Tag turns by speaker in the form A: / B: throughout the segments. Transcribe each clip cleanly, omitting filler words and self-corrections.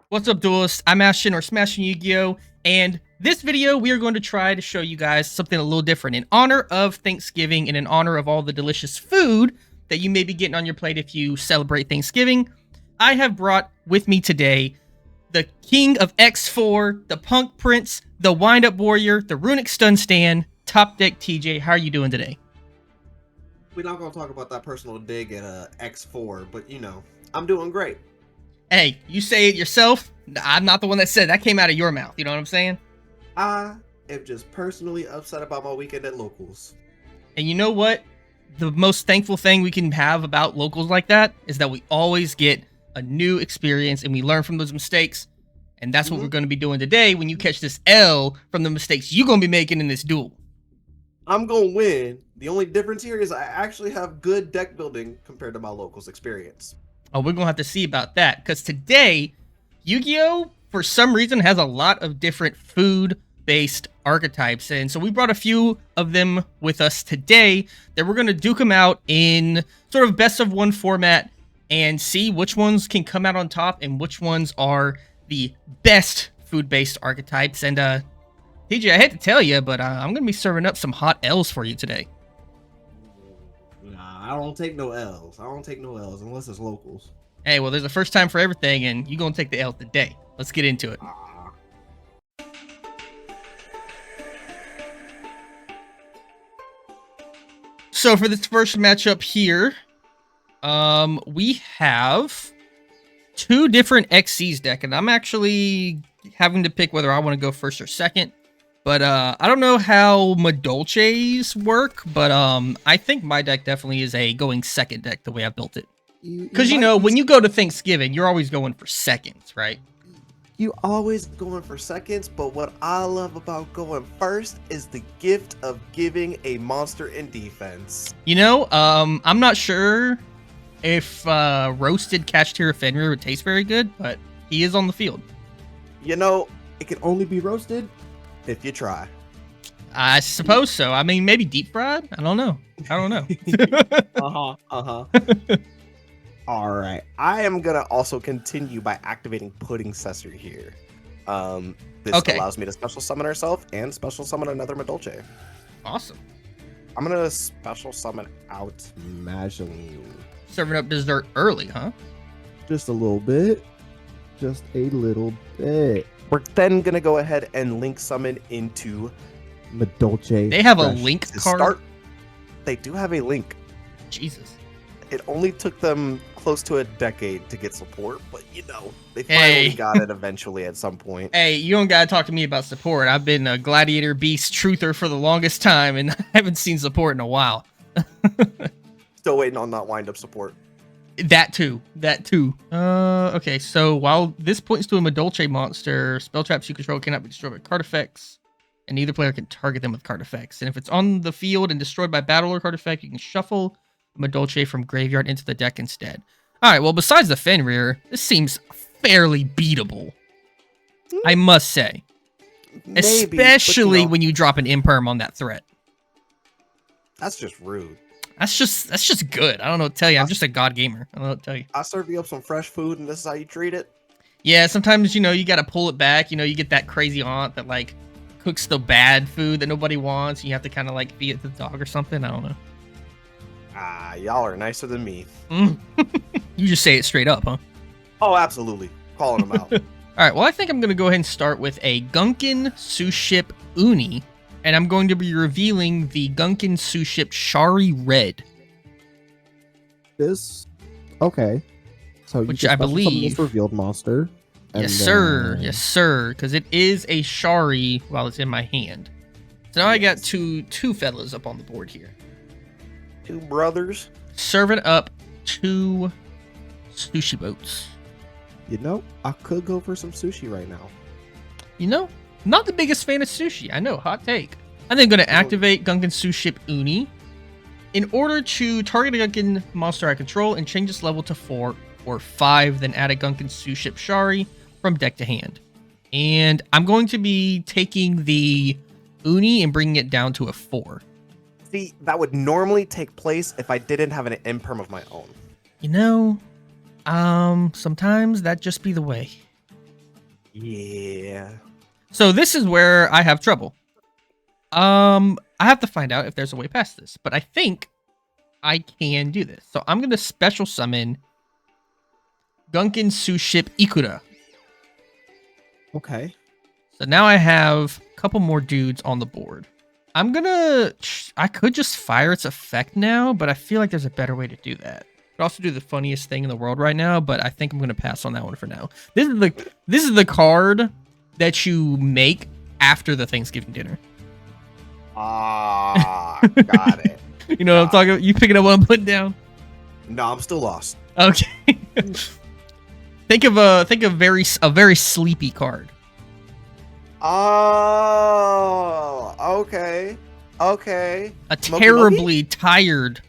A: What's up, duelists? I'm Ashton or SmashtonYGO, and this video we are going to try to show you guys something a little different in honor of Thanksgiving and in honor of all the delicious food that you may be getting on your plate if you celebrate Thanksgiving. I have brought with me today the King of X4, the Punk Prince, the Wind-Up Warrior, the Runic Stun Stand, TopDeckTJ. How are you doing today?
B: We're not going to talk about that personal dig at X4, but you know, I'm doing great.
A: Hey, you say it yourself. I'm not the one that said it. That came out of your mouth. You know what I'm saying?
B: I am just personally upset about my weekend at locals.
A: And you know what? The most thankful thing we can have about locals like that is that we always get a new experience and we learn from those mistakes. And that's what we're going to be doing today when you catch this L from the mistakes you're going to be making in this duel.
B: I'm going to win. The only difference here is I actually have good deck building compared to my locals experience.
A: Oh, we're going to have to see about that, because today, Yu-Gi-Oh! For some reason has a lot of different food-based archetypes, and so we brought a few of them with us today that we're going to duke them out in sort of best of one format and see which ones can come out on top and which ones are the best food-based archetypes. And TJ, I hate to tell you, but I'm going to be serving up some hot L's for you today.
B: Nah, I don't take no L's. I don't take no L's unless it's locals.
A: Hey, well, there's a first time for everything, and you're going to take the L today. Let's get into it. So for this first matchup here, we have two different XCs deck, and I'm actually having to pick whether I want to go first or second. But I don't know how Madolche's work, but I think my deck definitely is a going second deck the way I built it. Because, you know, when you go to Thanksgiving, you're always going for seconds, right?
B: You always going for seconds, but what I love about going first is the gift of giving a monster in defense.
A: You know, I'm not sure if roasted Kashtira Fenrir would taste very good, but he is on the field.
B: You know, it can only be roasted if you try.
A: I suppose so. I mean, maybe deep fried? I don't know.
B: All right. I am going to also continue by activating Pudding Cessor here. This allows me to special summon herself and special summon another Madolche.
A: Awesome.
B: I'm going to special summon out Mageline.
A: Serving up dessert early, huh?
C: Just a little bit. Just a little bit.
B: We're then going to go ahead and link summon into
C: Madolche.
A: They have a link card?
B: They do have a link.
A: Jesus.
B: It only took them close to a decade to get support, but you know, they finally got it eventually at some point.
A: Hey, you don't gotta talk to me about support. I've been a Gladiator Beast truther for the longest time, and I haven't seen support in a while.
B: Still waiting on that wind-up support.
A: That too. Okay, so while this points to a Madolche monster, spell traps you control cannot be destroyed by card effects, and neither player can target them with card effects. And if it's on the field and destroyed by battle or card effect, you can shuffle Madolche from graveyard into the deck instead. Alright, well, besides the Fenrir, this seems fairly beatable. I must say. Maybe, especially when you drop an imperm on that threat.
B: That's just rude.
A: That's just good. I don't know what to tell you. I'm just a god gamer. I don't know what to tell you.
B: I serve you up some fresh food and this is how you treat it?
A: Yeah, sometimes, you know, you gotta pull it back. You know, you get that crazy aunt that, like, cooks the bad food that nobody wants. You have to kind of, like, feed it to the dog or something. I don't know.
B: Ah, y'all are nicer than me.
A: You just say it straight up, huh?
B: Oh, absolutely. Calling them out.
A: Alright, well, I think I'm going to go ahead and start with a Gunkin Suship Uni. And I'm going to be revealing the Gunkin Suship Shari Red.
C: Okay. So
A: which I believe
C: this revealed monster.
A: Yes, sir. Yes, sir. Because it is a Shari while it's in my hand. So now I got two fellas up on the board here.
B: Two brothers.
A: Serving up two sushi boats.
C: You know, I could go for some sushi right now.
A: You know, not the biggest fan of sushi. I know, hot take. And then going to activate Gunkin Suship Uni. In order to target a Gunkin monster I control and change its level to 4 or 5, then add a Gunkin Suship Shari from deck to hand. And I'm going to be taking the Uni and bringing it down to a 4.
B: See, that would normally take place if I didn't have an imperm of my own.
A: You know, sometimes that just be the way.
B: Yeah.
A: So this is where I have trouble. I have to find out if there's a way past this, but I think I can do this. So I'm gonna special summon Gunkin Suship Ikura.
C: Okay.
A: So now I have a couple more dudes on the board. I could just fire its effect now, but I feel like there's a better way to do that. I could also do the funniest thing in the world right now, but I think I'm gonna pass on that one for now. This is the card that you make after the Thanksgiving dinner.
B: Ah, got it.
A: You know what I'm talking about? You picking up what I'm putting down?
B: No, I'm still lost.
A: Okay. think of a very sleepy card.
B: Oh, okay. Okay.
A: A terribly tired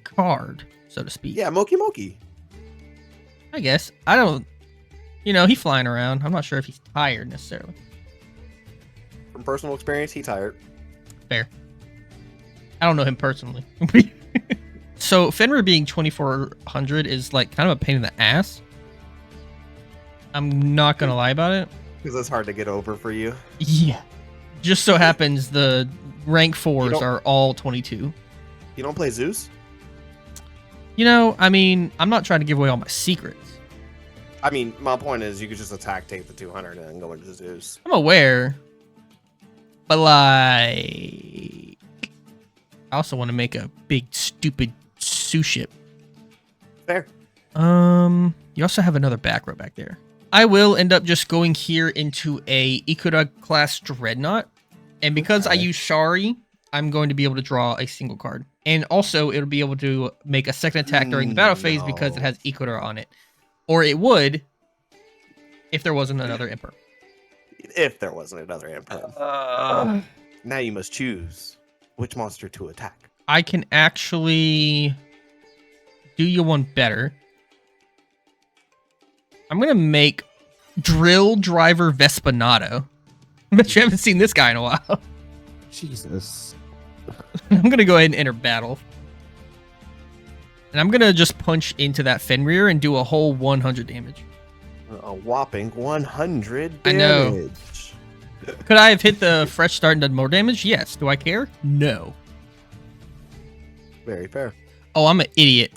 A: card, so to speak.
B: Yeah, Moki Moki.
A: I guess. I don't... You know, he's flying around. I'm not sure if he's tired necessarily.
B: From personal experience, he tired.
A: Fair. I don't know him personally. So, Fenrir being 2400 is like kind of a pain in the ass. I'm not gonna lie about it.
B: Because it's hard to get over for you.
A: Yeah. Just so happens the rank 4s are all 22.
B: You don't play Zeus?
A: You know, I mean, I'm not trying to give away all my secrets.
B: I mean, my point is you could just attack, take the 200, and then go into Zeus.
A: I'm aware. But, like... I also want to make a big, stupid Suship.
B: Fair.
A: You also have another back row back there. I will end up just going here into a Ikura class Dreadnought. And because I use Shari, I'm going to be able to draw a single card. And also, it'll be able to make a second attack during the battle phase because it has Ikura on it. Or it would if there wasn't another Emperor.
B: If there wasn't another Emperor. Now you must choose which monster to attack.
A: I can actually do you one better. I'm going to make Drill Driver Vespinato. I bet you haven't seen this guy in a while.
C: Jesus.
A: I'm going to go ahead and enter battle. And I'm going to just punch into that Fenrir and do a whole 100 damage.
B: A whopping 100 damage.
A: I know. Could I have hit the fresh start and done more damage? Yes. Do I care? No.
B: Very fair.
A: Oh, I'm an idiot.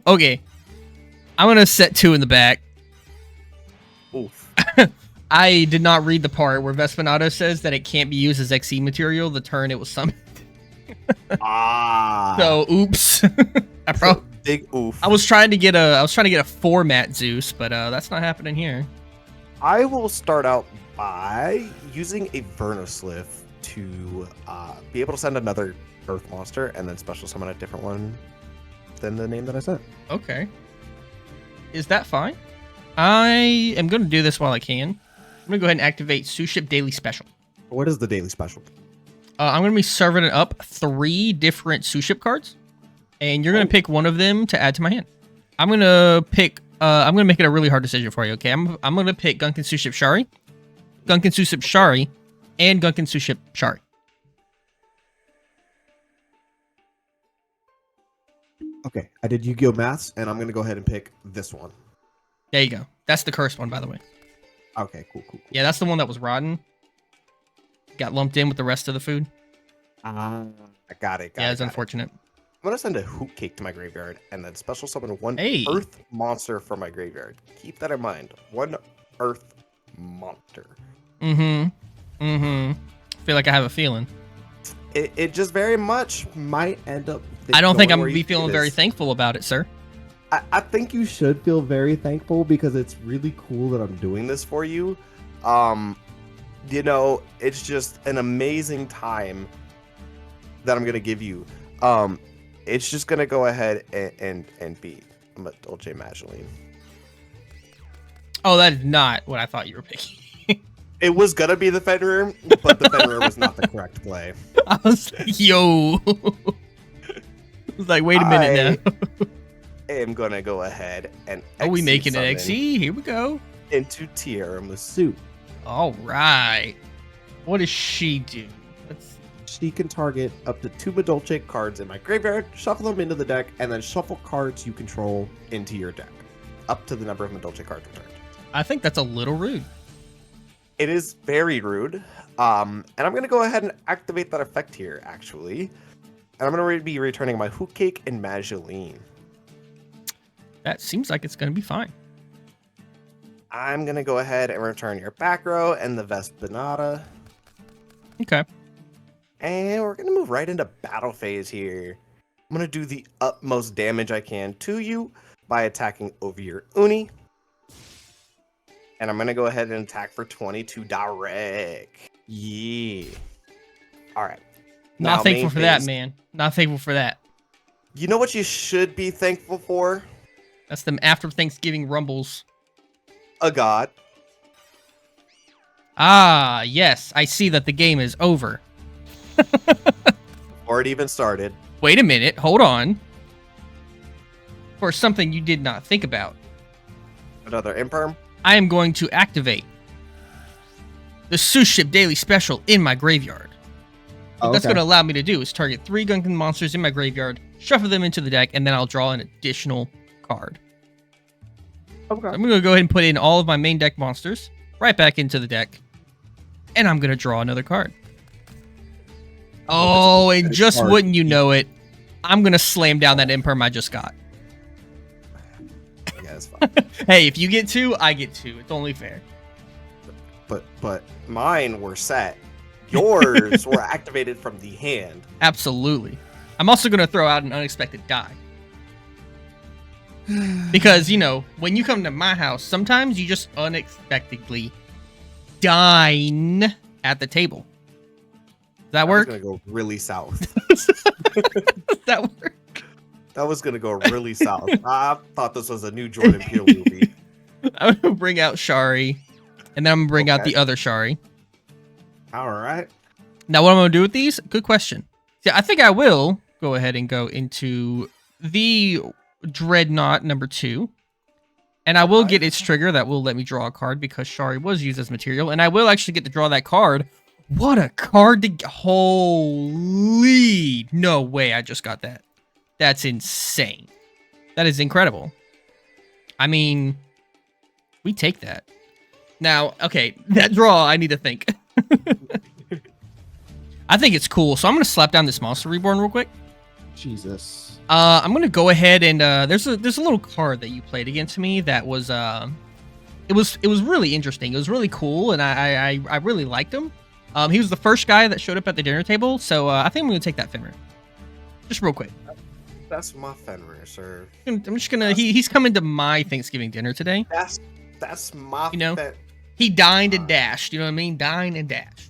A: Okay. I'm going to set 2 in the back.
B: Oof.
A: I did not read the part where Vespinato says that it can't be used as XE material the turn it was summoned. So, oops.
B: Big oof.
A: I was trying to get a format Zeus, but that's not happening here.
B: I will start out by using a Vernoslyth to be able to send another Earth monster and then special summon a different one than the name that I sent.
A: Okay. Is that fine? I am going to do this while I can. I'm going to go ahead and activate Suship Daily Special.
B: What is the daily special?
A: I'm going to be serving it up 3 different Suship cards, and you're going to pick one of them to add to my hand. I'm going to pick. I'm going to make it a really hard decision for you. Okay, I'm going to pick Gunkin Suship Shari, Gunkin Suship Shari, and Gunkin Suship Shari.
B: Okay, I did Yu-Gi-Oh maths, and I'm going to go ahead and pick this one.
A: There you go. That's the cursed one, by the way.
B: Okay, cool.
A: Yeah, that's the one that was rotten. Got lumped in with the rest of the food.
B: I got it.
A: Yeah, it's unfortunate.
B: I'm going to send a Hoot Cake to my graveyard and then special summon one
A: Hey.
B: Earth monster from my graveyard. Keep that in mind. One Earth monster.
A: Feel like I have a feeling.
B: It just very much might end up...
A: I don't think I'm going to be feeling very thankful about it, sir.
B: I think you should feel very thankful because it's really cool that I'm doing this for you. You know, it's just an amazing time that I'm going to give you. It's just going to go ahead and be Dolce Mageline.
A: Oh, that is not what I thought you were picking.
B: It was going to be the Fenrir, but the Fenrir was not the correct play.
A: I was like, yo. I was like, wait a minute now.
B: I am going to go ahead and
A: Are we making an XE? Here we go.
B: Into Tiramisu.
A: All right. What does she do? Let's see.
B: She can target up to 2 Madolche cards in my graveyard, shuffle them into the deck, and then shuffle cards you control into your deck. Up to the number of Madolche cards returned.
A: I think that's a little rude.
B: It is very rude. And I'm going to go ahead and activate that effect here, actually. And I'm going to be returning my Hoot Cake and Mageline.
A: That seems like it's going to be fine.
B: I'm going to go ahead and return your back row and the Vespinata.
A: Okay.
B: And we're going to move right into battle phase here. I'm going to do the utmost damage I can to you by attacking over your Uni. And I'm going to go ahead and attack for 22 direct. Yeah. All right.
A: Not
B: Now,
A: thankful
B: main
A: for that,
B: phase.
A: man. Not thankful for that.
B: You know what you should be thankful for?
A: That's them after Thanksgiving rumbles.
B: A god.
A: Ah, yes. I see that the game is over.
B: Or it even started.
A: Wait a minute. Hold on. For something you did not think about.
B: Another Imperm.
A: I am going to activate the Sous Ship Daily Special in my graveyard. What that's going to allow me to do is target 3 Gunkin monsters in my graveyard, shuffle them into the deck, and then I'll draw an additional card.
B: Okay.
A: I'm going to go ahead and put in all of my main deck monsters right back into the deck, and I'm going to draw another card. Oh, and just wouldn't you know it, I'm going to slam down that Imperm I just got.
B: Yeah, it's fine.
A: Hey, if you get 2, I get 2. It's only fair.
B: But mine were set. Yours were activated from the hand.
A: Absolutely. I'm also going to throw out an unexpected die. Because, you know, when you come to my house, sometimes you just unexpectedly dine at the table. Does that work?
B: That was going to go really south.
A: Does that work?
B: That was going to go really south. I thought this was a new Jordan Peele movie.
A: I'm going to bring out Shari, and then I'm going to bring out
B: Okay.
A: the other Shari.
B: All right.
A: Now, what I'm going to do with these? Good question. See, I think I will go ahead and go into the Dreadnought number 2. And I will get its trigger that will let me draw a card because Shari was used as material. And I will actually get to draw that card. What a card to get. Holy. No way I just got that. That's insane. That is incredible. I mean, we take that. Now, okay, that draw, I need to think. I think it's cool. So I'm going to slap down this Monster Reborn real quick.
C: Jesus.
A: I'm going to go ahead and there's a little card that you played against me that was it was really interesting. It was really cool, and I really liked him. He was the first guy that showed up at the dinner table, so I think I'm going to take that Fenrir. Just real quick.
B: That's my Fenrir, sir.
A: I'm just going to he's coming to my Thanksgiving dinner today.
B: That's my
A: You know? He dined and dashed, you know what I mean? Dine and dash.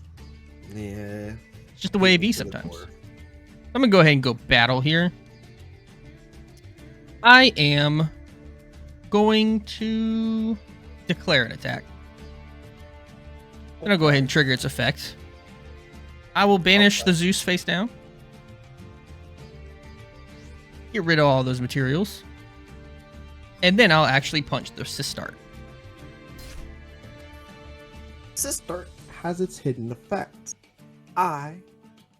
B: Yeah.
A: It's just the way it be sometimes. I'm going to go ahead and go battle here. I am going to declare an attack. Then I'll go ahead and trigger its effect. I will banish the Zeus face down. Get rid of all those materials. And then I'll actually punch the Sistart.
B: Sister
C: Has its hidden effects.
B: I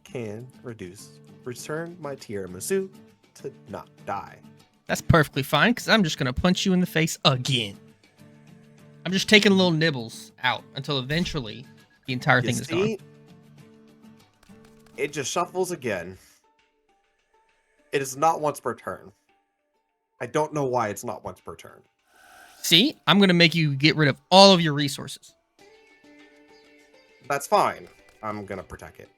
B: can return my tiramisu to not die.
A: That's perfectly fine, because I'm just going to punch you in the face again. I'm just taking little nibbles out until eventually the entire thing is gone.
B: It just shuffles again. It is not once per turn. I don't know why it's not once per turn.
A: See, I'm going to make you get rid of all of your resources.
B: That's fine. I'm going to protect it.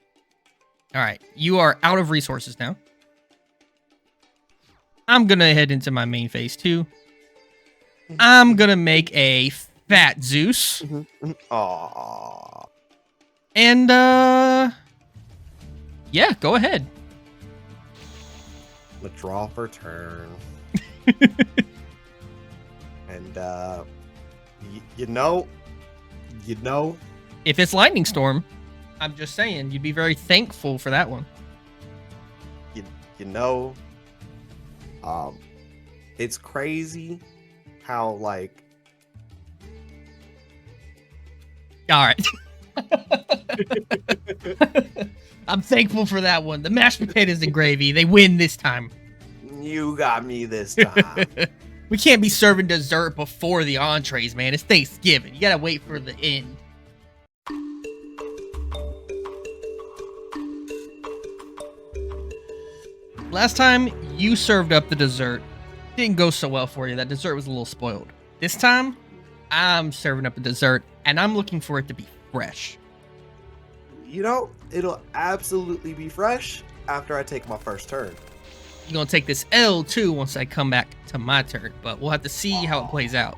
A: All right, you are out of resources now. I'm going to head into my main phase too. I'm going to make a fat Zeus.
B: Aww.
A: And, yeah, go ahead.
B: Withdraw for turn. And, you know,
A: If it's Lightning Storm, I'm just saying, you'd be very thankful for that one.
B: you know, it's crazy how, like,
A: All right. I'm thankful for that one. The mashed potatoes and gravy, they win this time.
B: you got me this time.
A: We can't be serving dessert before the entrees, man. It's Thanksgiving. You gotta wait for the end. Last time you served up the dessert, didn't go so well for you. That dessert was a little spoiled. This time, I'm serving up a dessert, and I'm looking for it to be fresh.
B: You know, it'll absolutely be fresh after I take my first turn.
A: You're gonna take this L too once I come back to my turn, but we'll have to see how it plays out.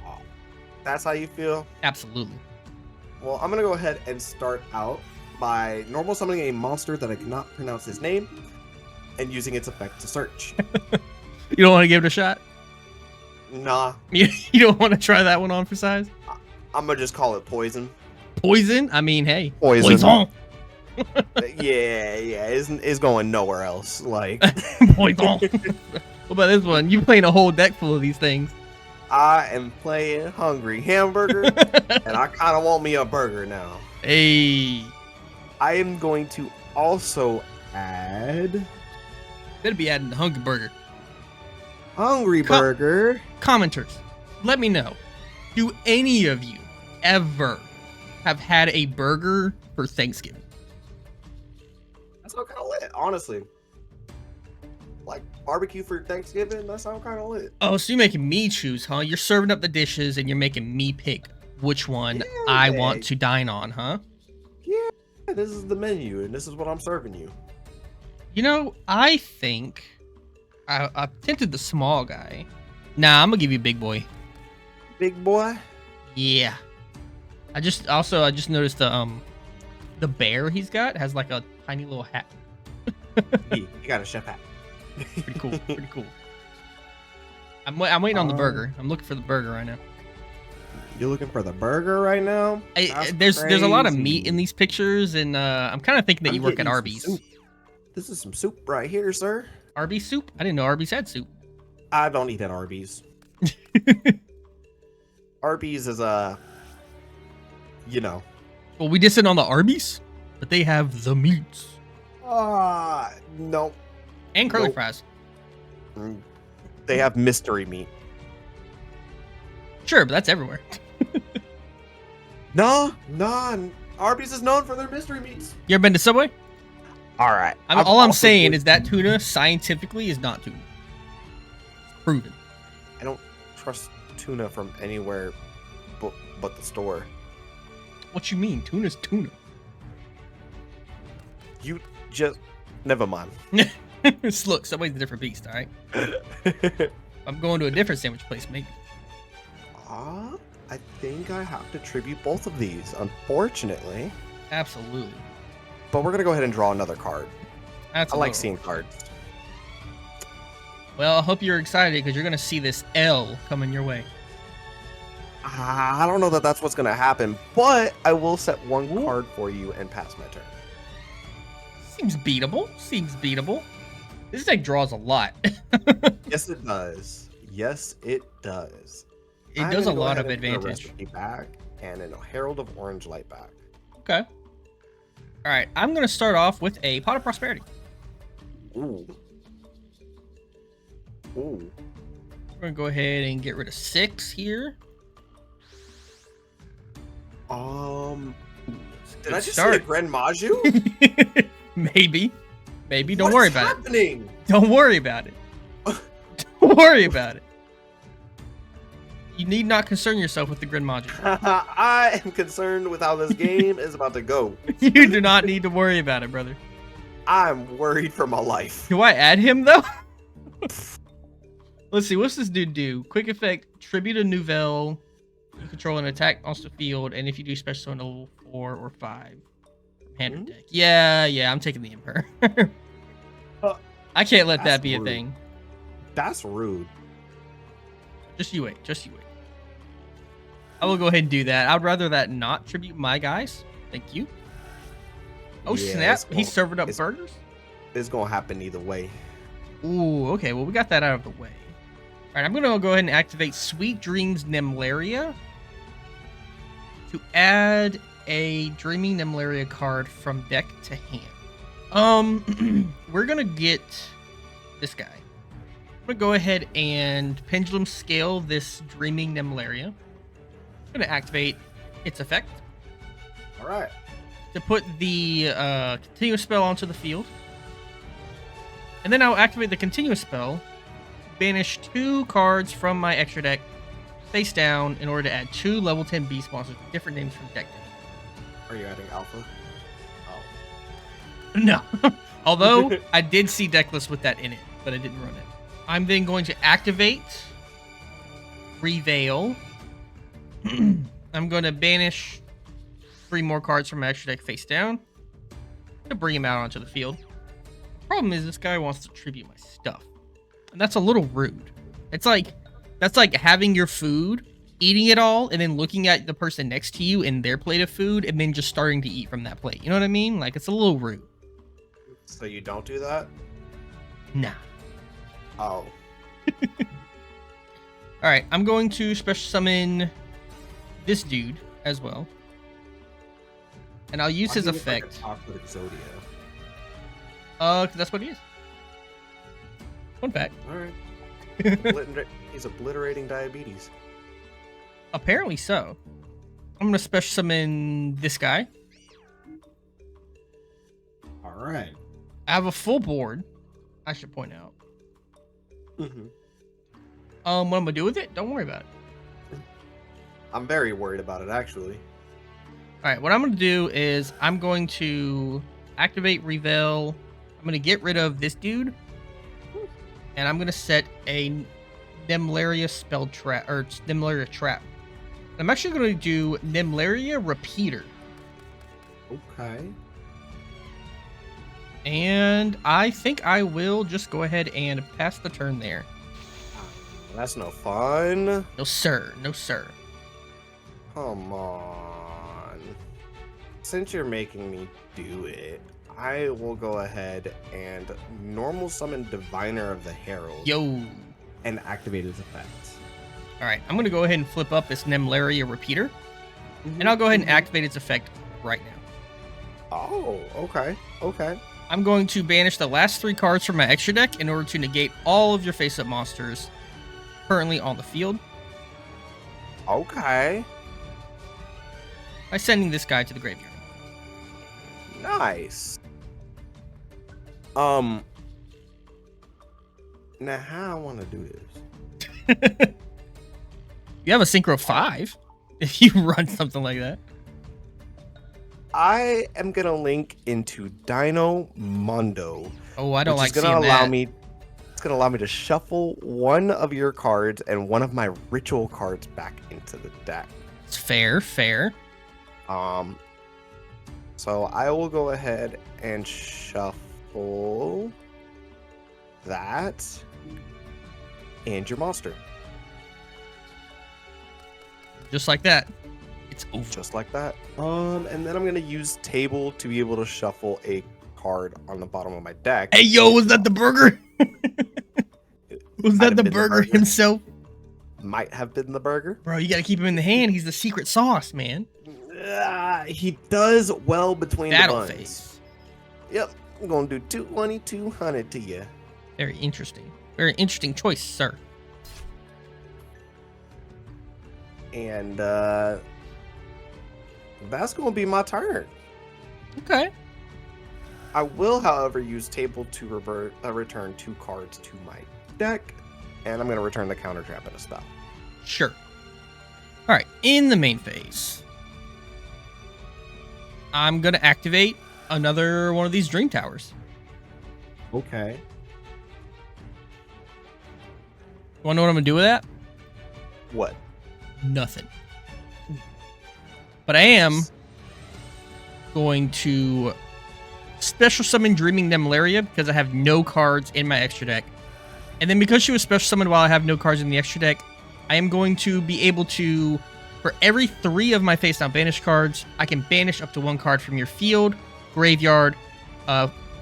B: That's how you feel?
A: Absolutely.
B: Well, I'm gonna go ahead and start out by normal summoning a monster that I cannot pronounce his name and using its effect to search.
A: You don't want to give it a shot?
B: Nah.
A: You don't want to try that one on for size?
B: I'm gonna just call it poison.
A: Poison? I mean, hey.
B: Poison. yeah, it's going nowhere else. Like
A: Poison. What about this one? You playing a whole deck full of these things.
B: I am playing Hungry Hamburger, and I kind of want me a burger now.
A: Hey.
B: I am going to also add
A: Better be adding the Hungry Burger.
B: Hungry Burger.
A: Commenters, let me know. Do any of you ever have had a burger for Thanksgiving?
B: That sounds kind of lit, honestly. Like barbecue for Thanksgiving, that sounds kind of lit.
A: Oh, so you're making me choose, huh? You're serving up the dishes and you're making me pick which one I want to dine on, huh?
B: Yeah, this is the menu, and this is what I'm serving you.
A: You know, I think I've tempted the small guy. Nah, I'm gonna give you big boy.
B: Big boy?
A: Yeah. I just noticed the bear he's got has like a tiny little hat.
B: Yeah, you got a chef hat.
A: Pretty cool. Pretty cool. I'm waiting on the burger. I'm looking for the burger right now.
B: You're looking for the burger right now?
A: There's a lot of meat in these pictures, and I'm kind of thinking that you work at Arby's.
B: This is some soup right here, sir.
A: Arby's soup? I didn't know Arby's had soup.
B: I don't eat at Arby's. Arby's is you know.
A: Well, we just sit on the Arby's, but they have the meats.
B: No.
A: And curly
B: Nope.
A: fries.
B: They have mystery meat.
A: Sure, but that's everywhere.
B: No. Arby's is known for their mystery meats.
A: You ever been to Subway?
B: All right.
A: All I'm saying is that tuna scientifically is not tuna. It's proven.
B: I don't trust tuna from anywhere but the store.
A: What you mean? Tuna's tuna.
B: You just never mind.
A: Look, Subway's a different beast, all right? I'm going to a different sandwich place, maybe.
B: I think I have to tribute both of these, unfortunately.
A: Absolutely.
B: But we're gonna go ahead and draw another card.
A: That's
B: I like seeing cards.
A: Well, I hope you're excited because you're going to see this L coming your way.
B: I don't know that that's what's gonna happen, but I will set one card for you and pass my turn.
A: Seems beatable. Seems beatable. This deck draws a lot.
B: Yes, it does. Yes, it does.
A: It does a lot of advantage.
B: Back and a Herald of Orange Light back.
A: Okay. All right. I'm going to start off with a Pot of Prosperity.
B: Ooh.
A: We're going to go ahead and get rid of 6 here.
B: Did I just see a Grand Maju?
A: Maybe. Don't worry about
B: happening?
A: it. Don't worry about it. Don't worry about it. You need not concern yourself with the Grid Module.
B: I am concerned with how this game is about to go.
A: You do not need to worry about it, brother.
B: I'm worried for my life.
A: Do I add him, though? Let's see. What's this dude do? Quick effect. Tribute a Nouvelle. You control an attack on the field, and if you do special summon a level 4 or 5. Hand or deck. Yeah, I'm taking the Emperor. I can't let that be
B: rude.
A: a thing.
B: That's rude.
A: Just you wait. I will go ahead and do that. I'd rather that not tribute my guys. Thank you. Oh,
B: Yeah,
A: snap. He's serving up burgers?
B: It's gonna happen either way.
A: Ooh, okay. Well, we got that out of the way. All right, I'm going to go ahead and activate Sweet Dreams Nemlaria to add a Dreaming Nemlaria card from deck to hand. We're going to get this guy. gonna go ahead and pendulum scale this Dreaming Nemlaria. I'm gonna activate its effect
B: All right.
A: to put the continuous spell onto the field. And then I'll activate the continuous spell, banish 2 cards from my extra deck face down in order to add 2 level 10 beast monsters with different names from deck to
B: Are you adding alpha? Oh.
A: No. Although I did see deck lists with that in it, but I didn't run it. I'm then going to activate Reveal. I'm going to banish 3 more cards from my extra deck face down to bring him out onto the field. Problem is, this guy wants to tribute my stuff, and that's a little rude. That's like having your food, eating it all, and then looking at the person next to you and their plate of food, and then just starting to eat from that plate. You know what I mean? Like, it's a little rude.
B: So you don't do that?
A: Nah.
B: Oh.
A: All right, I'm going to special summon this dude as well, and I'll use his effect.
B: Like Exodia.
A: 'Cause that's what he is. Fun fact.
B: All right. He's obliterating diabetes.
A: Apparently so. I'm gonna special summon this guy.
B: All right.
A: I have a full board, I should point out.
B: Mm-hmm.
A: What I'm gonna do with it? Don't worry about it.
B: I'm very worried about it, actually.
A: All right, what I'm gonna do is I'm going to activate Reveal. I'm gonna get rid of this dude, and I'm gonna set a Nemlaria spell trap or Nemlaria trap. I'm actually gonna do Nemlaria Repeater,
B: Okay.
A: and I think I will just go ahead and pass the turn there.
B: That's no fun.
A: No sir, no sir.
B: Come on. Since you're making me do it, I will go ahead and normal summon Diviner of the Herald.
A: Yo.
B: And activate his effect.
A: All right, I'm gonna go ahead and flip up this Nemlaria Repeater, and I'll go ahead and activate its effect right now.
B: Oh, okay. Okay.
A: I'm going to banish the last 3 cards from my extra deck in order to negate all of your face-up monsters currently on the field
B: Okay.
A: by sending this guy to the graveyard.
B: Nice. Now how I want to do this?
A: You have a Synchro 5 if you run something like that.
B: I am gonna link into Dino Mundo.
A: Oh, I don't like
B: It's
A: seeing
B: gonna allow
A: that.
B: me. It's gonna allow me to shuffle one of your cards and one of my ritual cards back into the deck.
A: It's fair, fair.
B: So I will go ahead and shuffle that and your monster,
A: Just like that. It's over.
B: just like that. And then I'm gonna use table to be able to shuffle a card on the bottom of my deck.
A: Hey, yo, was that the burger? Was
B: Might
A: that
B: have
A: the
B: been
A: burger himself?
B: Might have been the burger.
A: Bro, you gotta keep him in the hand. He's the secret sauce, man.
B: He does well between
A: Battle
B: the buns.
A: phase.
B: Yep, I'm gonna do 200 to you.
A: Very interesting. Very interesting choice, sir.
B: And that's gonna be my turn.
A: Okay.
B: I will, however, use table to return 2 cards to my deck, and I'm gonna return the counter trap and a spell.
A: Sure. All right. In the main phase, I'm gonna activate another one of these Dream Towers.
B: Okay.
A: Want to know what I'm gonna do with that?
B: What?
A: Nothing. But I am going to special summon Dreaming Nemlaria because I have no cards in my extra deck. And then because she was special summoned while I have no cards in the extra deck, I am going to be able to, for every 3 of my face down banished cards, I can banish up to 1 card from your field, graveyard,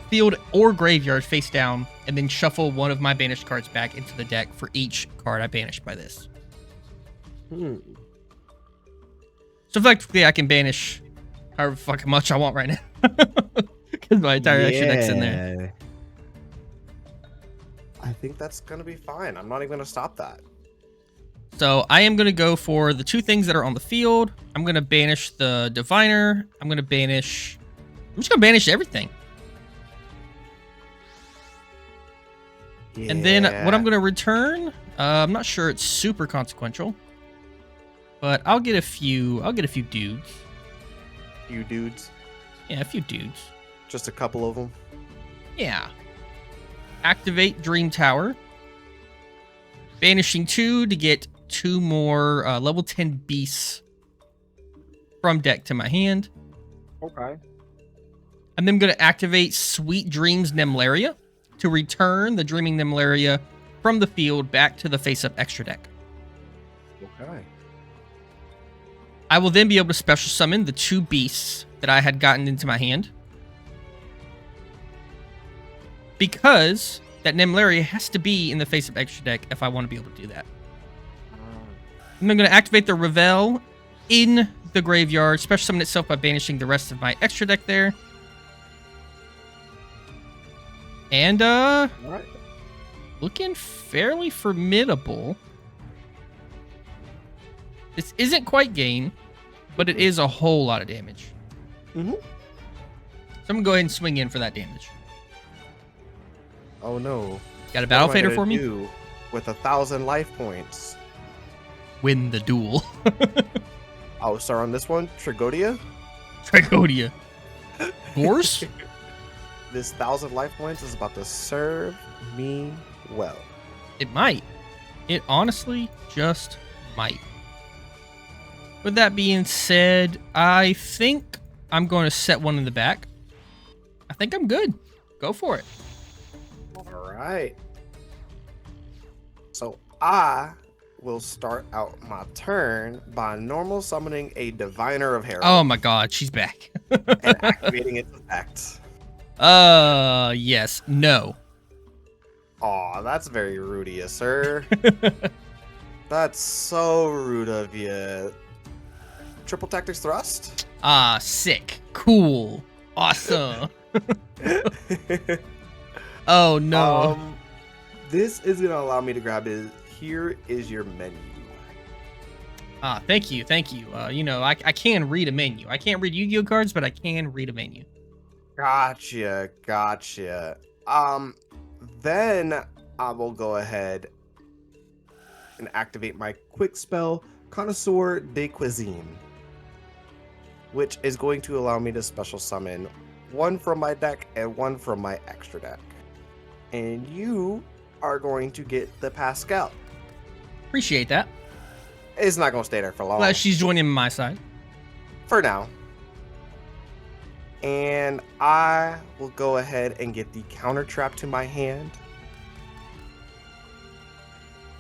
A: field or graveyard face down, and then shuffle one of my banished cards back into the deck for each card I banished by this. So effectively, I can banish however fucking much I want right now. Because my entire extra deck's in there.
B: I think that's gonna be fine. I'm not even gonna stop that.
A: So I am going to go for the 2 things that are on the field. I'm going to banish the diviner. I'm just going to banish everything.
B: Yeah.
A: And then what I'm going to return, I'm not sure it's super consequential, but I'll get a few dudes.
B: You dudes.
A: Yeah, a few dudes.
B: Just a couple of them.
A: Yeah. Activate Dream Tower. Banishing 2 to get 2 more level 10 beasts from deck to my hand.
B: Okay.
A: And then I'm going to activate Sweet Dreams Nemlaria to return the Dreaming Nemlaria from the field back to the face-up extra deck.
B: Okay.
A: I will then be able to special summon the 2 beasts that I had gotten into my hand. Because that Nemlaria has to be in the face-up extra deck if I want to be able to do that. And I'm going to activate the Revel in the graveyard, special summon itself by banishing the rest of my extra deck there. And,
B: All right.
A: looking fairly formidable. This isn't quite game, but it is a whole lot of damage.
B: Mm-hmm.
A: So I'm going to go ahead and swing in for that damage.
B: Oh no.
A: Got a battle
B: What am I
A: fader
B: gonna
A: for me?
B: do with 1,000 life points.
A: Win the duel.
B: I'll start on this one. Trigodia.
A: Trigodia. Force?
B: This 1,000 life points is about to serve me well.
A: It might. It honestly just might. With that being said, I think I'm going to set one in the back. I think I'm good. Go for it.
B: All right. So I will start out my turn by normal summoning a Diviner of Herald
A: Oh my god, she's back.
B: and activating its effect.
A: Yes. No.
B: Aw, that's very rude of you, sir. That's so rude of you. Triple Tactics Thrust?
A: Ah, sick. Cool. Awesome. Oh no.
B: This is gonna allow me to grab it. Here is your menu.
A: Ah, thank you. Thank you. You know, I can read a menu. I can't read Yu-Gi-Oh cards, but I can read a menu.
B: Gotcha. Then I will go ahead and activate my quick spell, Connoisseur de Cuisine, which is going to allow me to special summon 1 from my deck and 1 from my extra deck. And you are going to get the Pascal.
A: Appreciate that.
B: It's not going to stay there for long.
A: Glad she's joining my side.
B: For now. And I will go ahead and get the counter trap to my hand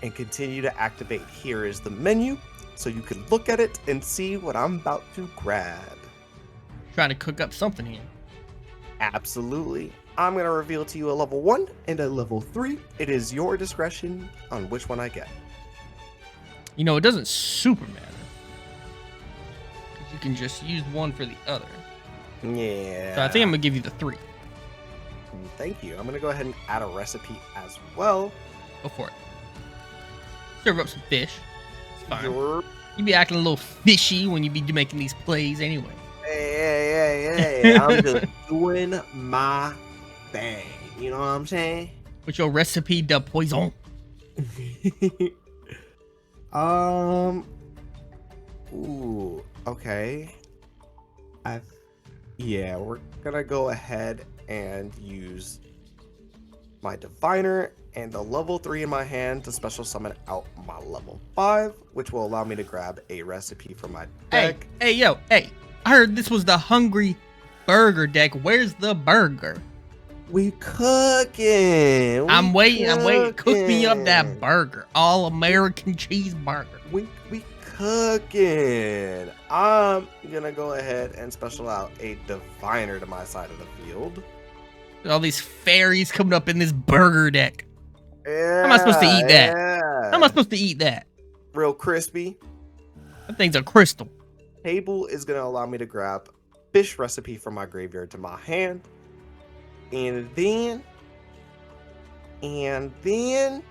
B: and continue to activate. Here is the menu, so you can look at it and see what I'm about to grab.
A: Trying to cook up something here.
B: Absolutely. I'm going to reveal to you a level 1 and a level 3. It is your discretion on which one I get.
A: You know, it doesn't super matter. 'Cause you can just use one for the other.
B: Yeah.
A: So I think I'm going to give you the 3.
B: Thank you. I'm going to go ahead and add a recipe as well.
A: Go for it. Serve up some fish. It's fine.
B: Your...
A: You be acting a little fishy when you be making these plays anyway.
B: Hey. I'm just doing my thing. You know what I'm saying?
A: With your recipe de poison.
B: Ooh, okay. Yeah, we're gonna go ahead and use my Diviner and the level 3 in my hand to special summon out my level 5, which will allow me to grab a recipe from my deck.
A: Hey, I heard this was the Hungry Burger deck. Where's the burger?
B: We cooking.
A: I'm waiting. Cook me up that burger. All American cheeseburger.
B: We cooking. I'm gonna go ahead and special out a Diviner to my side of the field.
A: All these fairies coming up in this burger deck.
B: Yeah,
A: How am I supposed to eat that?
B: yeah.
A: How am I supposed to eat that?
B: Real crispy.
A: That thing's a crystal.
B: Table is gonna allow me to grab fish recipe from my graveyard to my hand. And then And then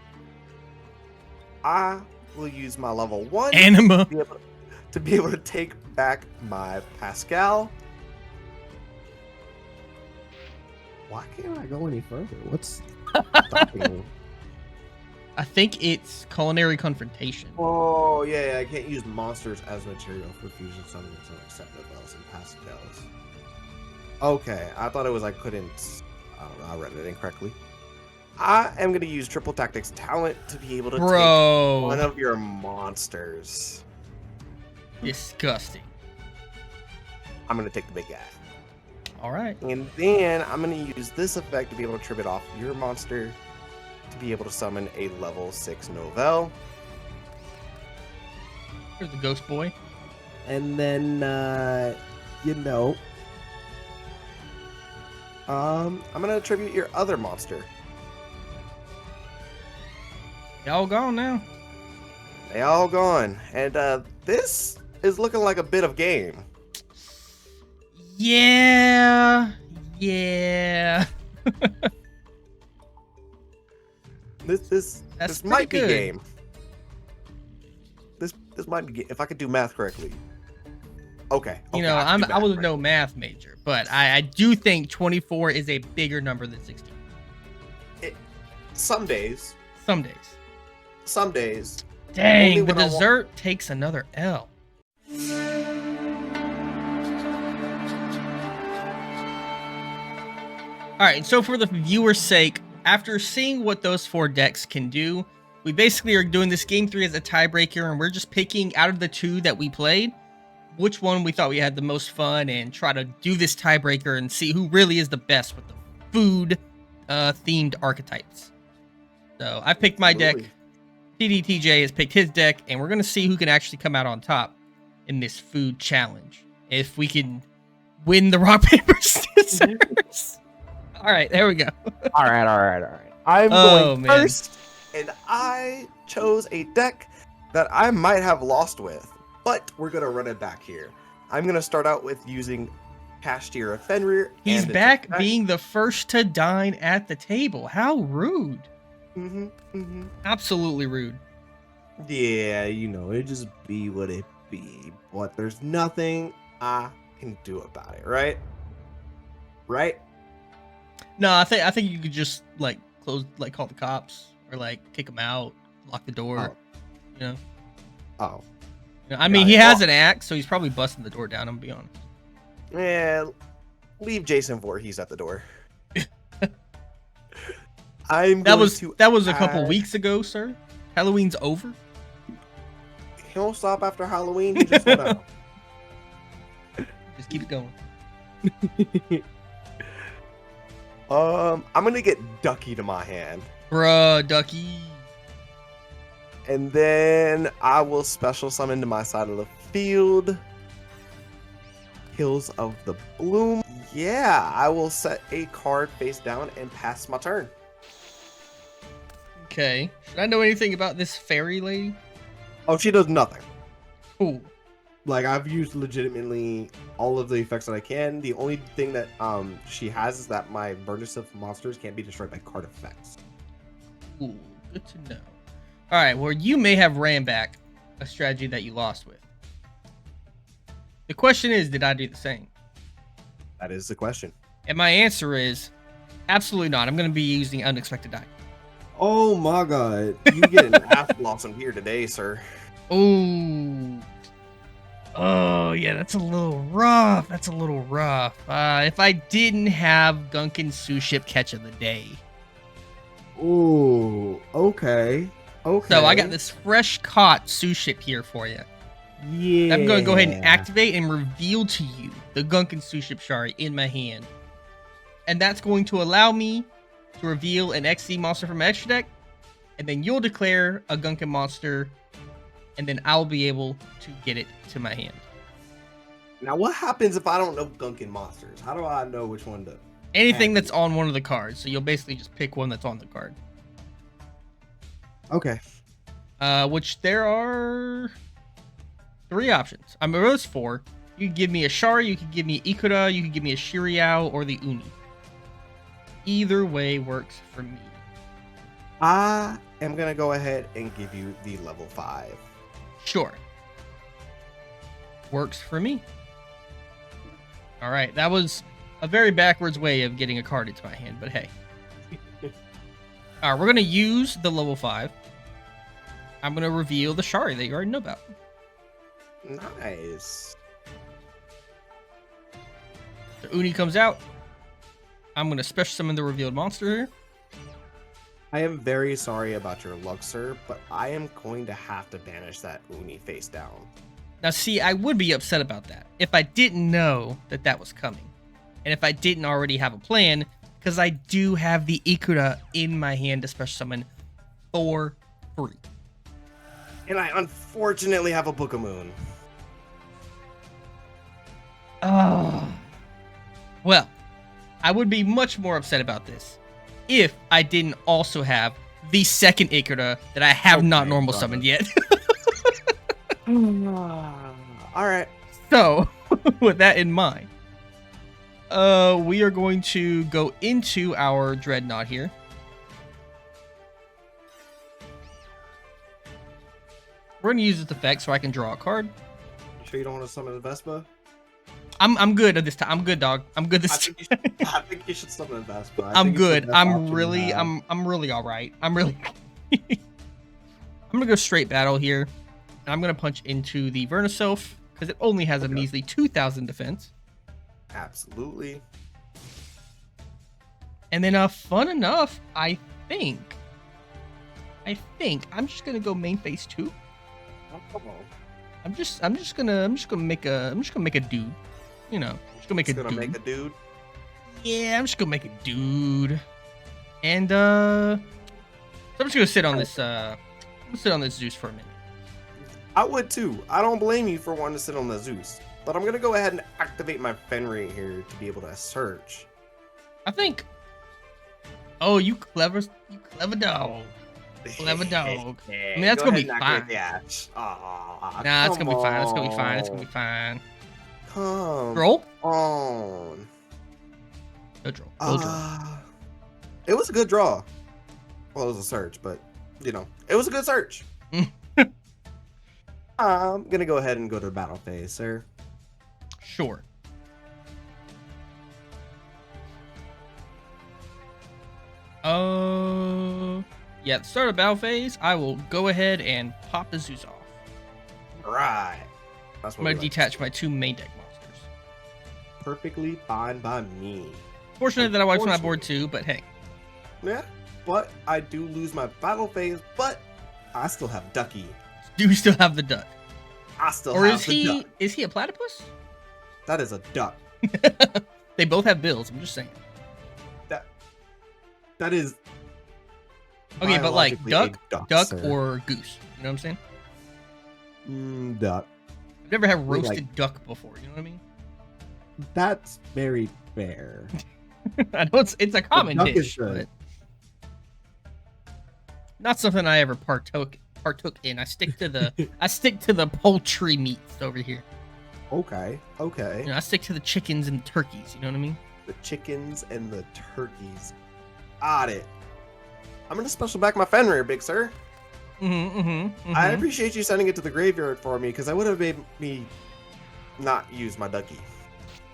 B: I will use my level 1
A: Anima.
B: to be able to take back my Pascal.
C: Why can't I go any further? What's stopping me?
A: I think it's culinary confrontation.
B: Oh, yeah, I can't use monsters as material for fusion summoning except Novels and Pascals. Okay, I thought it was I couldn't. I don't know, I read it incorrectly. I am going to use Triple Tactics Talent to be able to take one of your monsters.
A: Disgusting.
B: I'm going to take the big guy.
A: All right.
B: And then I'm going to use this effect to be able to trip it off your monster to be able to summon a level 6 Novell.
A: Here's the ghost boy.
C: And then,
B: I'm going to attribute your other monster.
A: They all gone now.
B: They all gone. And this is looking like a bit of game.
A: Yeah.
B: This might be
A: good.
B: game. This might be if I could do math correctly. Okay.
A: You know, I was no math major, but I do think 24 is a bigger number than 16.
B: Some days.
A: Some days.
B: Only
A: Dang, the
B: when I
A: dessert takes another L. All right, so for the viewer's sake, after seeing what those 4 decks can do, we basically are doing this game 3 as a tiebreaker, and we're just picking out of the 2 that we played, which one we thought we had the most fun, and try to do this tiebreaker and see who really is the best with the food themed archetypes. So I picked my deck. TDTJ has picked his deck, and we're going to see who can actually come out on top in this food challenge. If we can win the rock, paper, scissors. All right, there we go.
B: All right. I'm going first, and I chose a deck that I might have lost with, but we're going to run it back here. I'm going to start out with using Cashier of Fenrir.
A: He's back being the first to dine at the table. How rude. Absolutely rude.
B: Yeah, it just be what it be, but there's nothing I can do about it, right?
A: No, I think you could just close, call the cops or kick him out, lock the door.
B: Oh.
A: I mean, he has an axe, so he's probably busting the door down. I'm gonna be honest.
B: Yeah, leave Jason Voorhees at the door. That
A: was a couple weeks ago, sir. Halloween's over.
B: He won't stop after Halloween. He just went out.
A: Just keep it going.
B: I'm gonna get Ducky to my hand.
A: Bruh, Ducky.
B: And then I will special summon to my side of the field. Hills of the Bloom. Yeah, I will set a card face down and pass my turn.
A: Okay. Should I know anything about this fairy lady?
B: Oh, she does nothing.
A: Cool.
B: I've used legitimately all of the effects that I can. The only thing that she has is that my Burnish of monsters can't be destroyed by card effects.
A: Cool. Good to know. All right. Well, you may have ran back a strategy that you lost with. The question is, did I do the same?
B: That is the question.
A: And my answer is absolutely not. I'm going to be using Unexpected Die.
C: Oh my god.
B: You get an half blossom here today, sir.
A: Oh, yeah, that's a little rough. If I didn't have Gunkin Suship catch of the day.
C: Ooh, okay.
A: So I got this fresh caught Suship here for you.
C: Yeah.
A: I'm going to go ahead and activate and reveal to you the Gunkin Suship Shari in my hand. And that's going to allow me to reveal an XC monster from my extra deck, and then you'll declare a Gunkin monster, and then I'll be able to get it to my hand.
B: Now, what happens if I don't know Gunkin monsters? How do I know which one to?
A: Anything that's on one of the cards, so you'll basically just pick one that's on the card.
B: Okay.
A: Which there are 3 options. I mean, there's 4. You can give me a Shari, you can give me Ikura, you can give me a Shiriao, or the Uni. Either way works for me.
B: I am gonna go ahead and give you the level 5.
A: Sure. Works for me. All right, that was a very backwards way of getting a card into my hand, but hey. All right, we're going to use the level 5. I'm going to reveal the Shari that you already know about.
B: Nice.
A: The Uni comes out. I'm going to special summon the revealed monster here.
B: I am very sorry about your luck, sir, but I am going to have to banish that Uni face down.
A: Now, see, I would be upset about that if I didn't know that that was coming. And if I didn't already have a plan, because I do have the Ikura in my hand to special summon for free.
B: And I unfortunately have a Book of Moon.
A: Oh. Well, I would be much more upset about this if I didn't also have the second Ikura that I have not normal summoned yet.
B: Alright.
A: So, with that in mind, we are going to go into our Dreadnought here. We're going to use this effect so I can draw a card.
B: You sure you don't want to summon a Vespa?
A: I'm good at this time. I'm good, dog. I'm good this time.
B: I think you should summon a Vespa.
A: I'm good. I'm really all right. I'm really. I'm gonna go straight battle here, and I'm gonna punch into the Vernisylph because it only has a measly 2,000 defense.
B: Absolutely.
A: And then, fun enough, I think I'm just gonna go main phase 2.
B: Oh, come on.
A: I'm just gonna make a dude. You know, just gonna make a dude.
B: Make a dude.
A: Yeah, I'm just gonna make a dude. And so I'm just gonna sit on this. I'm gonna sit on this Zeus for a minute.
B: I would too. I don't blame you for wanting to sit on the Zeus, but I'm gonna go ahead and activate my Fenrir here to be able to search.
A: I think. Oh, you clever dog. Clever dog. I mean, that's gonna be fine. Nah, it's gonna be fine. It's gonna be fine. It's gonna be fine.
B: Come
A: Roll.
B: on.
A: Go draw.
B: It was a good draw. Well, it was a search, but you know, it was a good search. I'm gonna go ahead and go to the battle phase, sir.
A: Sure. Yeah, at the start of battle phase, I will go ahead and pop the Zeus off.
B: Right. That's what
A: I'm gonna detach my 2 main deck monsters.
B: Perfectly fine by me.
A: Fortunate that I wiped my board too, but hey.
B: Yeah, but I do lose my battle phase, but I still have Ducky.
A: Do you still have the duck?
B: I still
A: or
B: have the duck.
A: Is he a platypus?
B: That is a duck.
A: They both have bills, I'm just saying.
B: That is...
A: Okay, but like duck
B: sir.
A: or goose. You know what I'm saying?
B: Duck.
A: I've never had roasted duck before, you know what I mean?
C: That's very fair.
A: I know it's a common dish, but not something I ever partook in. I stick to the poultry meats over here.
B: Okay.
A: You know, I stick to the chickens and turkeys, you know what I mean?
B: The chickens and the turkeys. Got it. I'm gonna special back my Fenrir, big sir. I appreciate you sending it to the graveyard for me, because I would have made me not use my Ducky.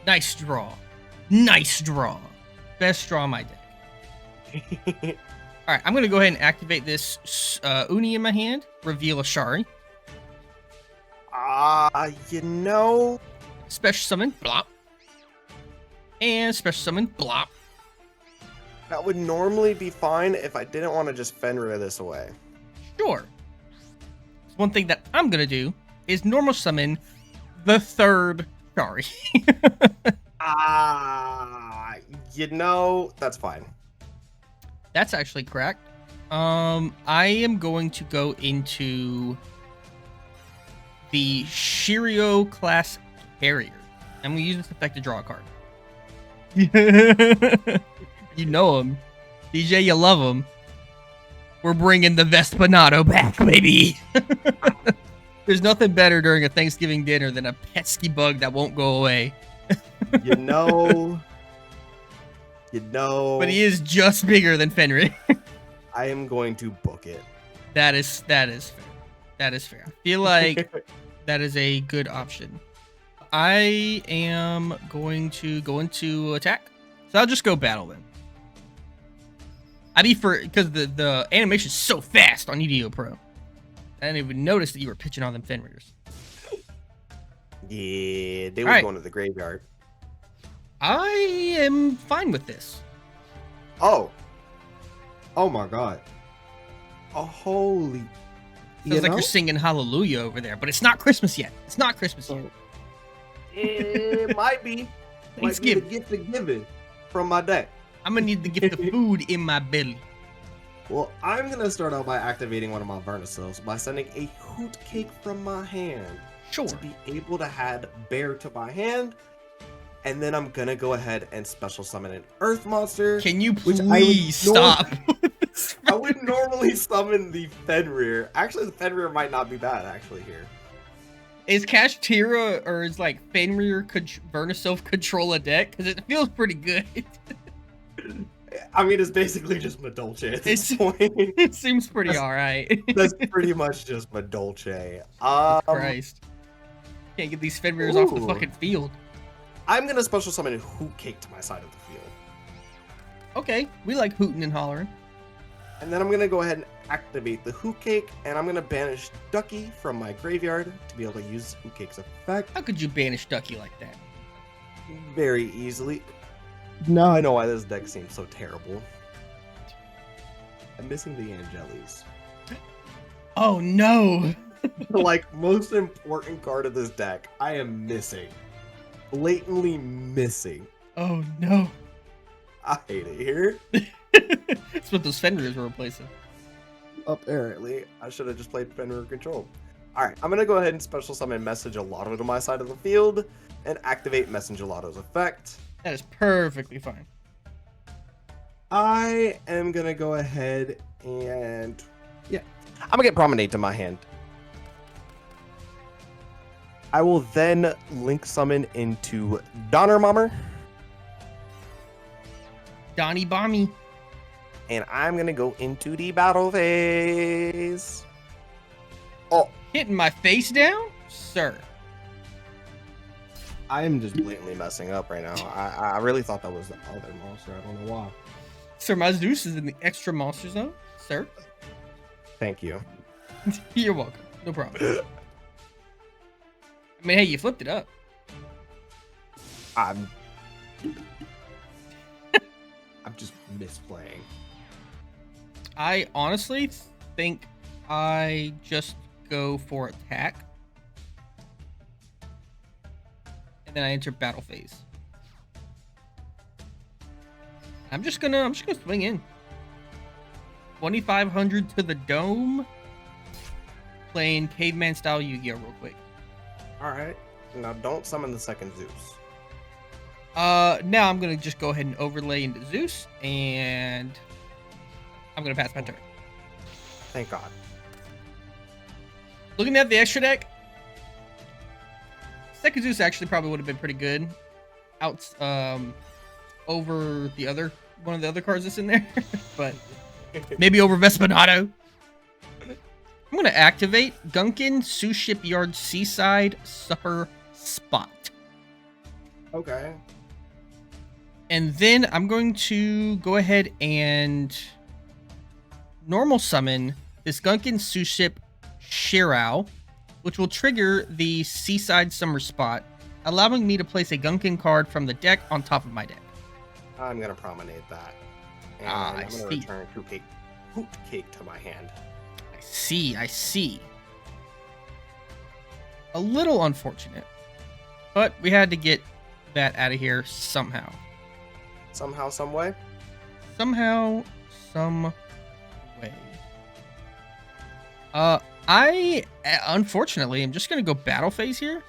A: Nice draw. Nice draw. Best draw on my deck. Alright, I'm going to go ahead and activate this Uni in my hand. Reveal a Shari.
B: You know...
A: Special summon. Blop. And special summon. Blop.
B: That would normally be fine if I didn't want to just Fenrir this away.
A: Sure. So one thing that I'm going to do is normal summon the 3rd Shari.
B: You know, that's fine.
A: That's actually correct. I am going to go into the Yugioh class carrier. I'm going to use this effect to draw a card. You know him. DJ, you love him. We're bringing the Vespanado back, baby. There's nothing better during a Thanksgiving dinner than a pesky bug that won't go away.
B: You know.
A: But he is just bigger than Fenrir.
B: I am going to book it.
A: That is fair. That is fair. I feel like that is a good option. I am going to go into attack. So I'll just go battle then. Because the animation is so fast on Yugioh Pro. I didn't even notice that you were pitching on them Fenrir's.
B: Yeah, they were
A: Alright.
B: going to the graveyard.
A: I am fine with this.
B: Oh. Oh my god. Oh, holy.
A: Sounds like you're singing hallelujah over there, but it's not Christmas yet. It's not Christmas yet.
B: It might be. Might be the
A: Thanksgiving.
B: gift of giving from my deck.
A: I'm gonna need to get the food in my belly.
B: Well, I'm going to start out by activating one of my Vernisils by sending a Hoot Cake from my hand
A: Sure.
B: to be able to add Bear to my hand. And then I'm going to go ahead and special summon an Earth Monster.
A: Can you
B: Which I would
A: please stop?
B: I would normally summon the Fenrir. Actually, the Fenrir might not be bad, actually, here.
A: Is Kashtira or is like Fenrir Verniself control a deck? Because it feels pretty good.
B: I mean, it's basically just Madolche at this point.
A: It seems pretty alright.
B: That's pretty much just Madolche.
A: Christ. Can't get these Fenrirs off the
B: Ooh.
A: fucking field.
B: I'm going to special summon a Hoot Cake to my side of the field.
A: Okay, we like hooting and hollering.
B: And then I'm going to go ahead and activate the Hoot Cake, and I'm going to banish Ducky from my graveyard to be able to use Hoot Cake's effect
A: How could you banish Ducky like that?
B: very easily.
C: No,
B: I know why this deck seems so terrible. I'm missing the Angelis.
A: Oh no!
B: The like most important card of this deck, I am missing. Blatantly missing.
A: Oh no!
B: I hate it here.
A: That's what those Fenrirs were replacing.
B: Apparently, I should have just played Fenrir Control. Alright, I'm gonna go ahead and special summon Message Gelato to my side of the field and activate Message Gelato's effect.
A: That is perfectly fine.
B: I am gonna go ahead and I'm gonna get Promenade to my hand. I will then link summon into Donner Bomber,
A: Donnie Bommy.
B: and I'm gonna go into the battle phase. Oh,
A: Hitting my face down? Sir.
B: I am just blatantly messing up right now. I really thought that was the other monster. I don't know why.
A: Sir, my Zeus is in the extra monster zone. Sir.
B: Thank you.
A: You're welcome. No problem. I mean, hey, you flipped it up.
B: I'm just misplaying.
A: I honestly think I just go for attack. And then I enter battle phase. I'm just gonna swing in. 2,500 to the dome. Playing caveman style Yu-Gi-Oh real quick.
B: Alright. Now don't summon the second Zeus.
A: Now I'm gonna just go ahead and overlay into Zeus, and I'm gonna pass my turn.
B: Thank God.
A: Looking at the extra deck, second Zeus actually probably would have been pretty good. Over the other one of the other cards that's in there, but maybe over Vespinato. I'm gonna activate Gunkin Sioux Shipyard Seaside Supper Spot.
B: Okay.
A: And then I'm going to go ahead and normal summon this Gunkin Sioux Ship Shirao, which will trigger the Seaside Summer Spot, allowing me to place a Gunkin card from the deck on top of my deck.
B: I'm gonna promenade that. And
A: I
B: I'm gonna
A: see.
B: return Hoot Cake to my hand.
A: I see. A little unfortunate, but we had to get that out of here somehow.
B: Somehow, some way.
A: Somehow, some way. I unfortunately am just gonna go battle phase here.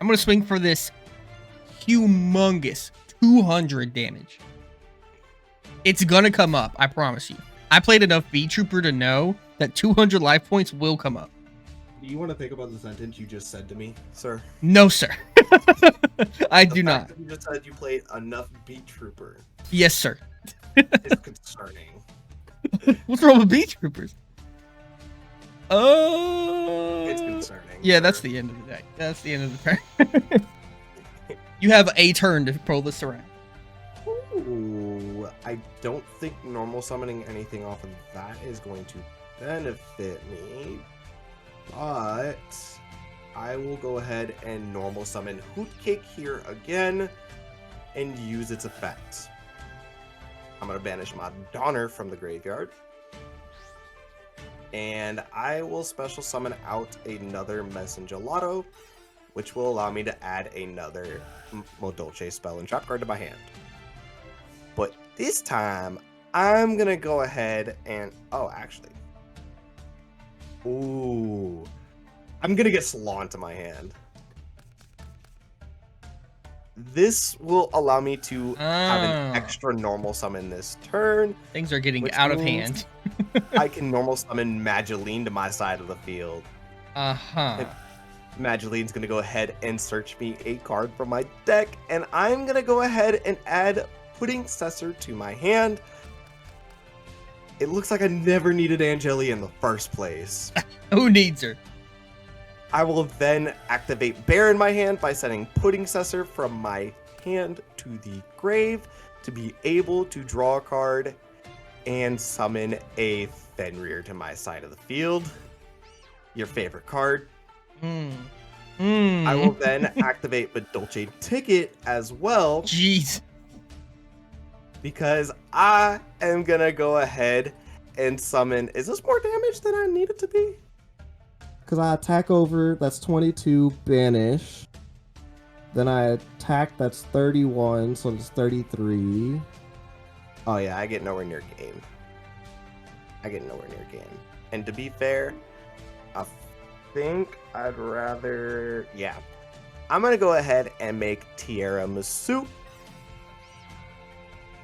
A: I'm gonna swing for this humongous 200 damage. It's gonna come up, I promise you. I played enough B Trooper to know that 200 life points will come up.
B: Do you want to think about the sentence you just said to me, sir?
A: No, sir. I do
B: The
A: not.
B: fact that you just said you played enough Beat Trooper
A: Yes, sir.
B: is concerning.
A: What's wrong with beach troopers? Oh,
B: It's concerning.
A: yeah, that's the end of the deck. That's the end of the turn. You have a turn to pull this around.
B: Ooh, I don't think normal summoning anything off of that is going to benefit me, but I will go ahead and normal summon Hoot Cake here again and use its effect. I'm going to banish my Donner from the graveyard, and I will special summon out another Messengelado, which will allow me to add another Modolce spell and trap card to my hand. But this time, I'm going to go ahead and... Oh, actually. Ooh. I'm going to get Salon to my hand. This will allow me to have an extra normal summon this turn.
A: Things are getting out of hand.
B: I can normal summon Magileine to my side of the field.
A: Uh-huh.
B: Magileine's going to go ahead and search me a card from my deck, and I'm going to go ahead and add Pudding Cessor to my hand. It looks like I never needed Angeli in the first place.
A: Who needs her?
B: I will then activate Bear in my hand by sending Pudding Cessor from my hand to the grave to be able to draw a card and summon a Fenrir to my side of the field. Your favorite card. I will then activate Modolce Ticket as well.
A: Jeez.
B: Because I am going to go ahead and summon... Is this more damage than I need it to be?
C: Because I attack over, that's 22, banish. Then I attack, that's 31, so it's 33.
B: Oh yeah, I get nowhere near game. And to be fair, I think I'd rather... Yeah. I'm going to go ahead and make Tiramisu.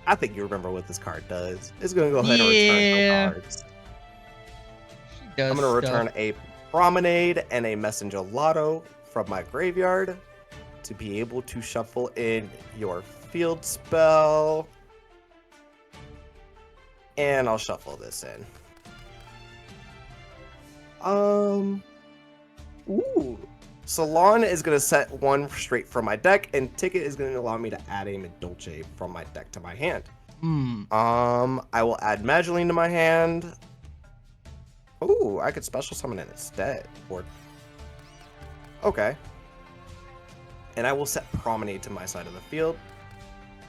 B: I think you remember what this card does. It's going to go ahead and return some cards. I'm going to return a Promenade and a Messengelado from my graveyard to be able to shuffle in your field spell. And I'll shuffle this in. Ooh. Salon is going to set one straight from my deck, and Ticket is going to allow me to add a Modolce from my deck to my hand. I will add Magileine to my hand. Ooh, I could special summon it instead. Or... Okay. And I will set Promenade to my side of the field.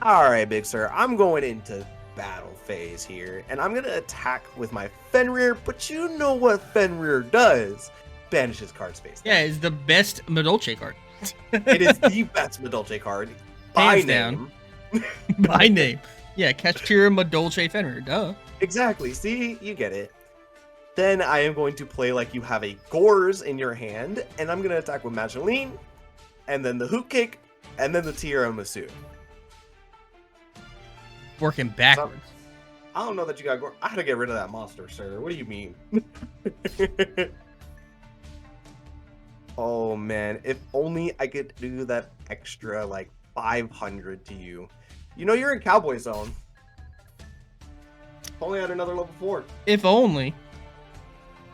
B: Alright, big sir. I'm going into battle phase here, and I'm going to attack with my Fenrir, but you know what Fenrir does. Banishes card space.
A: Yeah, it's the best Modolce card.
B: It is the best Modolce card. By
A: Hands
B: name.
A: down. By name. Yeah, Catch-Tira Modolce Fenrir, duh.
B: Exactly. See, you get it. Then I am going to play like you have a Gores in your hand, and I'm going to attack with Magileine, and then the Hoot Cake, and then the Tiramisu.
A: Working backwards.
B: I don't know that you got Gores. I had to get rid of that monster, sir. What do you mean? Oh, man. If only I could do that extra, like, 500 to you. You know you're in Cowboy Zone. Only at another level 4.
A: If only.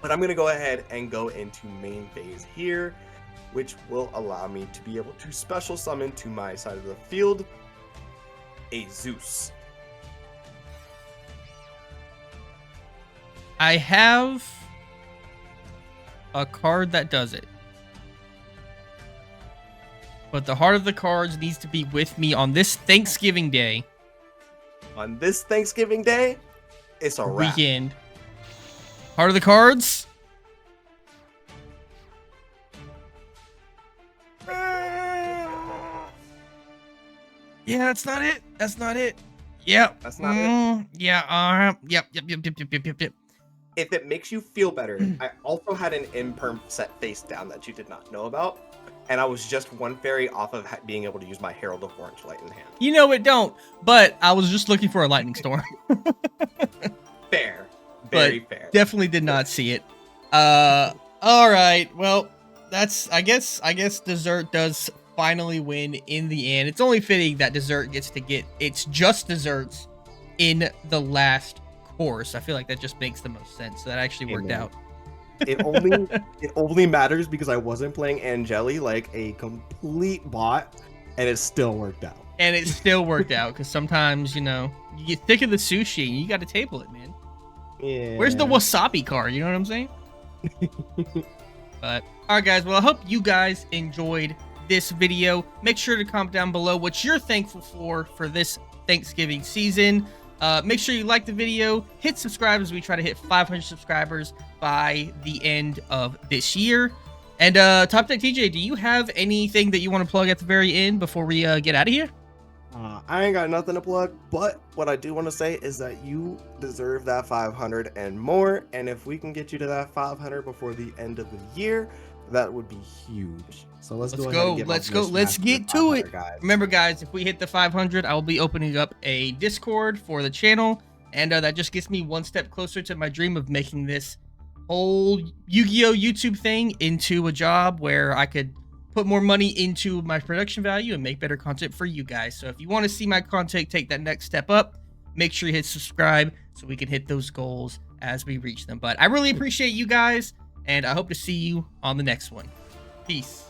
B: But I'm going to go ahead and go into main phase here, which will allow me to be able to special summon to my side of the field a Zeus.
A: I have a card that does it. But the heart of the cards needs to be with me on this Thanksgiving Day.
B: On this Thanksgiving Day, it's a wrap.
A: Weekend. Heart of the cards. Yeah, that's not it. That's not it. Yep.
B: That's not it.
A: Yeah. Yep.
B: If it makes you feel better, I also had an imperm set face down that you did not know about. And I was just one fairy off of being able to use my Herald of Orange Light in hand.
A: You know it don't, but I was just looking for a lightning storm.
B: Fair. Very fair.
A: Definitely did not see it. All right. Well, that's I guess Dessert does finally win in the end. It's only fitting that Dessert gets to get its just desserts in the last course. I feel like that just makes the most sense. So that actually worked
B: Amen.
A: out.
B: It only matters because I wasn't playing Angeli like a complete bot, and it still worked out.
A: And it still worked out because sometimes, you know, you get thick of the sushi and you got to table it, man.
B: Yeah.
A: Where's the wasabi card? You know what I'm saying? But all right, guys. Well, I hope you guys enjoyed this video. Make sure to comment down below what you're thankful for this Thanksgiving season. Make sure you like the video, hit subscribe as we try to hit 500 subscribers by the end of this year. And TopDeckTJ, do you have anything that you want to plug at the very end before we get out of here?
B: I ain't got nothing to plug, but what I do want to say is that you deserve that 500 and more. And if we can get you to that 500 before the end of the year, that would be huge. So let's go.
A: Let's get to it.
B: Guys.
A: Remember, guys, if we hit the 500, I will be opening up a Discord for the channel, and that just gets me one step closer to my dream of making this whole Yu-Gi-Oh YouTube thing into a job where I could put more money into my production value and make better content for you guys. So if you want to see my content take that next step up, make sure you hit subscribe so we can hit those goals as we reach them. But I really appreciate you guys, and I hope to see you on the next one. Peace.